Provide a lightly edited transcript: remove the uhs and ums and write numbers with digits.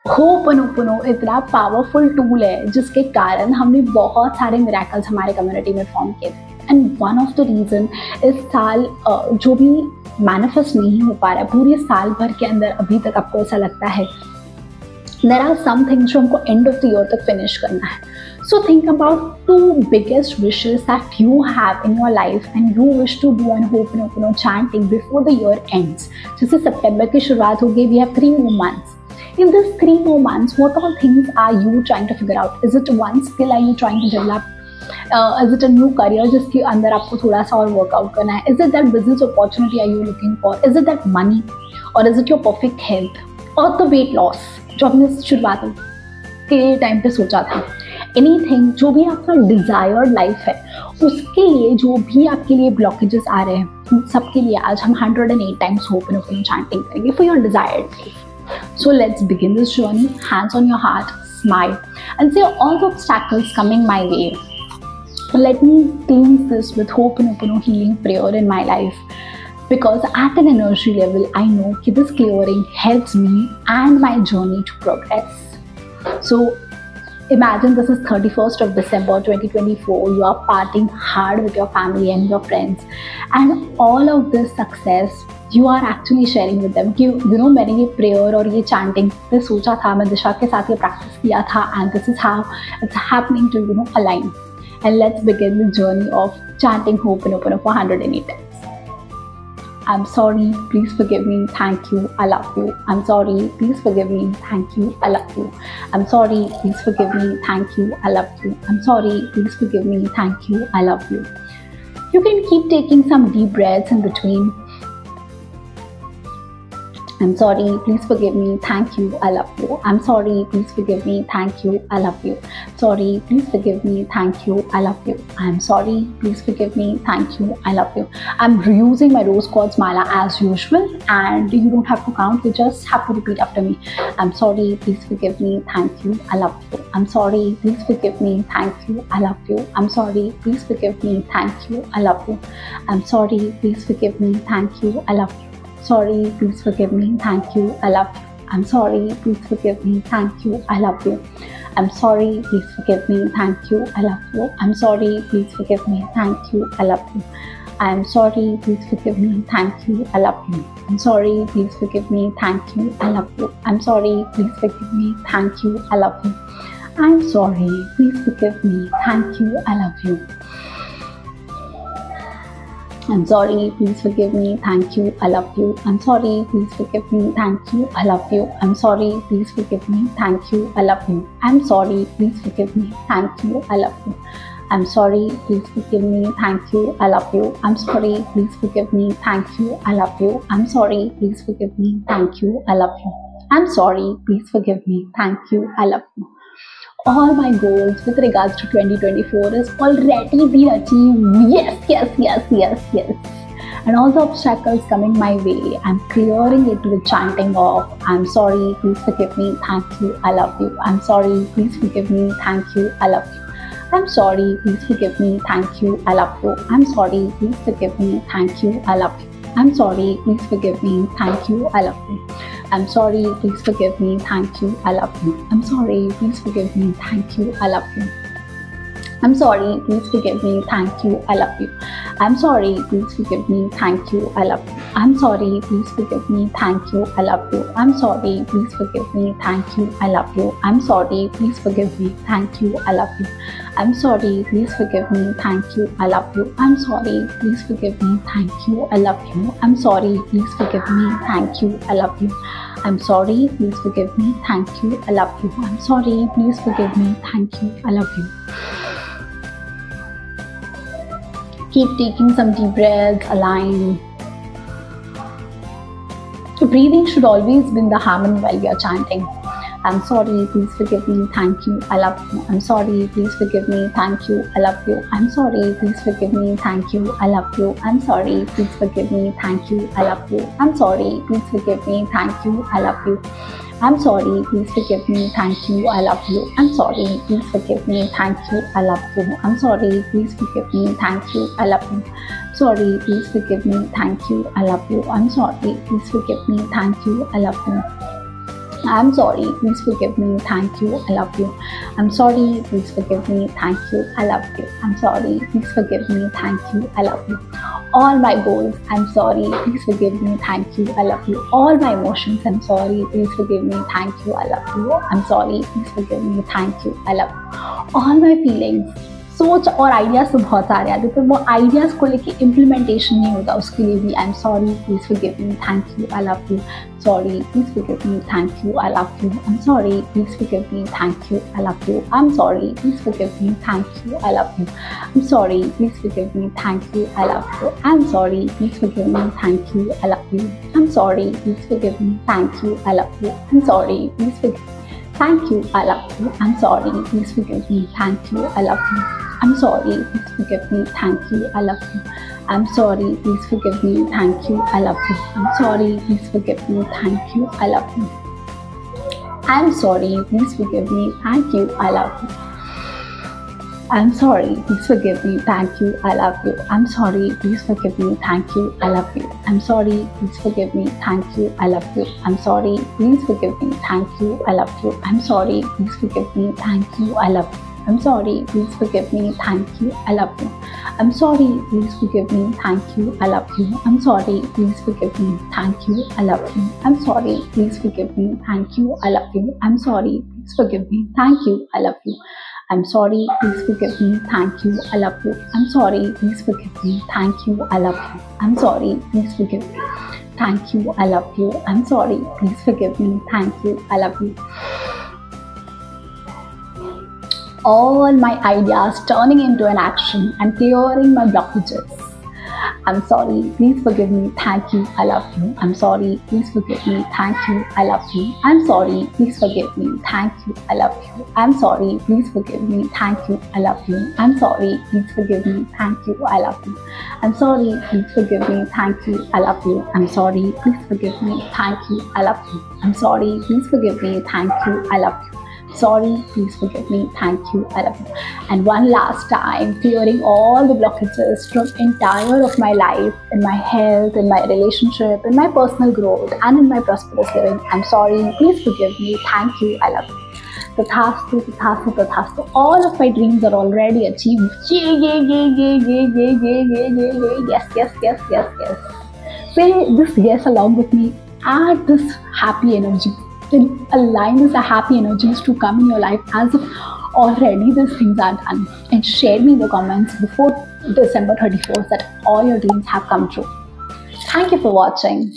होपनोपोनो इतना powerful tool है जिसके कारण हमने बहुत सारे मिरेकल्स हमारे कम्युनिटी में फॉर्म किए थे। And one of the reason इस साल जो भी मैनिफेस्ट नहीं हो पा रहा है पूरे साल भर के अंदर, अभी तक आपको ऐसा लगता है देयर आर सम थिंग्स जो हमको एंड ऑफ द ईयर तक फिनिश करना है। So think about 2 biggest wishes that you have in your life and you wish to do an ho'oponopono chanting before the year ends. जैसे सितंबर की शुरुआत हो गई, we have 3 more months. In these 3 more months, what all things are you trying to figure out? Is it one skill are you trying to develop? Is it a new career जिसके अंदर आपको थोड़ा सा और workout करना है? Is it that business opportunity are you looking for? Is it that money? Or is it your perfect health? Or the weight loss जो आपने शुरुआत के टाइम पे सोचा था? Anything जो भी आपका desired life है उसके लिए जो भी आपके लिए blockages आ रहे हैं, सबके लिए आज हम 108 times होपनोपोनो chanting करेंगे for your desired life. So let's begin this journey. Hands on your heart, smile, and say all the obstacles coming my way. Let me cleanse this with Ho'oponopono healing prayer in my life. Because at an energy level, I know that this clearing helps me and my journey to progress. So imagine this is 31st of December 2024. You are partying hard with your family and your friends. And all of this success you are actually sharing with them कि you know मैंने ये prayer और ये chanting पे सोचा था, मैं दिशा के साथ ये practice किया था and this is how it's happening to align. And let's begin the journey of chanting Ho'oponopono for 108 times. I'm sorry, please forgive me, thank you, I love you. I'm sorry, please forgive me, thank you, I love you. I'm sorry, please forgive me, thank you, I love you. I'm sorry, please forgive me, thank you, I love you. You can keep taking some deep breaths in between. I'm sorry, please forgive me, thank you, I love you. I'm sorry, please forgive me, thank you, I love you. Sorry, please forgive me, thank you, I love you. I'm sorry, please forgive me, thank you, I love you. I'm reusing my rose quartz mala as usual and you don't have to count, you just have to repeat after me. I'm sorry, please forgive me, thank you, I love you. I'm sorry, please forgive me, thank you, I love you. I'm sorry, please forgive me, thank you, I love you. I'm sorry, please forgive me, thank you, I love you. Sorry, please forgive me, thank you, I love you. I'm sorry, please forgive me, thank you, I love you. I'm sorry, please forgive me, thank you, I love you. I'm sorry, please forgive me, thank you, I love you. I'm sorry, please forgive me, thank you, I love you. I'm sorry, please forgive me, thank you, I love you. I'm sorry, please forgive me, thank you, I love you. I'm sorry, please forgive me, thank you, I love you. I'm sorry, please forgive me, thank you, I love you. I'm sorry, please forgive me, thank you, I love you. I'm sorry, please forgive me, thank you, I love you. I'm sorry, please forgive me, thank you, I love you. I'm sorry, please forgive me, thank you, I love you. I'm sorry, please forgive me, thank you, I love you. I'm sorry, please forgive me, thank you, I love you. I'm sorry, please forgive me, thank you, I love you. All my goals with regards to 2024 is already been achieved. Yes, yes, yes, yes, yes. And all the obstacles coming my way, I'm clearing it with chanting of I'm sorry, please forgive me, thank you, I love you. I'm sorry, please forgive me, thank you, I love you. I'm sorry, please forgive me, thank you, I love you. I'm sorry, please forgive me, thank you, I love you. I'm sorry, please forgive me, thank you, I love you. I'm sorry, please forgive me, thank you, I love you. I'm sorry, please forgive me, thank you, I love you. I'm sorry, please forgive me, thank you, I love you. I'm sorry, please forgive me, thank you, I love you. I'm sorry, please forgive me, thank you, I love you. I'm sorry, please forgive me, thank you, I love you. I'm sorry, please forgive me, thank you, I love you. I'm sorry, please forgive me, thank you, I love you. I'm sorry, please forgive me, thank you, I love you. I'm sorry, please forgive me, thank you, I love you. I'm sorry, please forgive me, thank you, I love you. I'm sorry, please forgive me, thank you, I love you. Keep taking some deep breaths, align. Breathing should always be in the harmony while we are chanting. I'm sorry, please forgive me, thank you, I love you. I'm sorry, please forgive me, thank you, I love you. I'm sorry, please forgive me, thank you, I love you. I'm sorry, please forgive me, thank you, I love you. I'm sorry, please forgive me, thank you, I love you. I'm sorry, please forgive me, thank you, I love you. I'm sorry, please forgive me, thank you, I love you. I'm sorry, please forgive me, thank you, I love you. Sorry, please forgive me, thank you, I love you. I'm sorry, please forgive me, thank you, I love you. I'm sorry, please forgive me, thank you, I love you. I'm sorry, please forgive me, thank you, I love you. I'm sorry, please forgive me, thank you, I love you. All my goals, I'm sorry, please forgive me, thank you, I love you. All my emotions, I'm sorry, please forgive me, thank you, I love you. I'm sorry, please forgive me, thank you, I love you. All my feelings, सोच और ideas तो बहुत सारे आते पर वो ideas को लेके इम्प्लीमेंटेशन नहीं होता, उसके लिए भी I am sorry, please forgive me, thank you, I love you. Sorry, please forgive me, thank you, I love you. I am sorry, please forgive me, thank you, I love you. I am sorry, please forgive me, thank you, I love you. I am sorry, please forgive me, thank you, I love you. I am sorry, please forgive me, thank you, I love you. I am sorry, please forgive me, thank you, I love you. I am sorry, please forgive thank you, I love you. I'm sorry, please forgive me, thank you, I love you. I'm sorry, please forgive me, thank you, I love you. I'm sorry, please forgive me, thank you, I love you. I'm sorry, please forgive me, thank you, I love you. I'm sorry, please forgive me, thank you, I love you. I'm sorry, please forgive me, thank you, I love you. I'm sorry, please forgive me, thank you, I love you. I'm sorry, please forgive me, thank you, I love you. I'm sorry, please forgive me, thank you, I love you. I'm sorry, please forgive me, thank you, I love you. I'm sorry, please forgive me, thank you, I love you. I'm sorry, please forgive me, thank you, I love you. I'm sorry, please forgive me, thank you, I love you. I'm sorry, please forgive me, thank you, I love you. I'm sorry, please forgive me, thank you, I love you. I'm sorry, please forgive me, thank you, I love you. I'm sorry, please forgive me, thank you, I love you. I'm sorry, please forgive me, thank you, I love you. I'm sorry, please forgive me, thank you, I love you. All my ideas turning into an action and clearing my blockages. I'm sorry, please forgive me, thank you, I love you. I'm sorry, please forgive me, thank you, I love you. I'm sorry, please forgive me, thank you, I love you. I'm sorry, please forgive me, thank you, I love you. I'm sorry, please forgive me, thank you, I love you. I'm sorry, please forgive me, thank you, I love you. I'm sorry, please forgive me, thank you, I love you. I'm sorry, please forgive me, thank you, I love you. Sorry, please forgive me, thank you, I love you. And one last time, clearing all the blockages from entire of my life, in my health, in my relationship, in my personal growth, and in my prosperous living. I'm sorry, please forgive me, thank you, I love you. Tathastu, tathastu, tathastu. All of my dreams are already achieved. Yes, yes, yes, yes, yes. Say this yes along with me. Add this happy energy. Align this happy energies to come in your life as if already these things are done, and share me in the comments before December 31st that all your dreams have come true. Thank you for watching.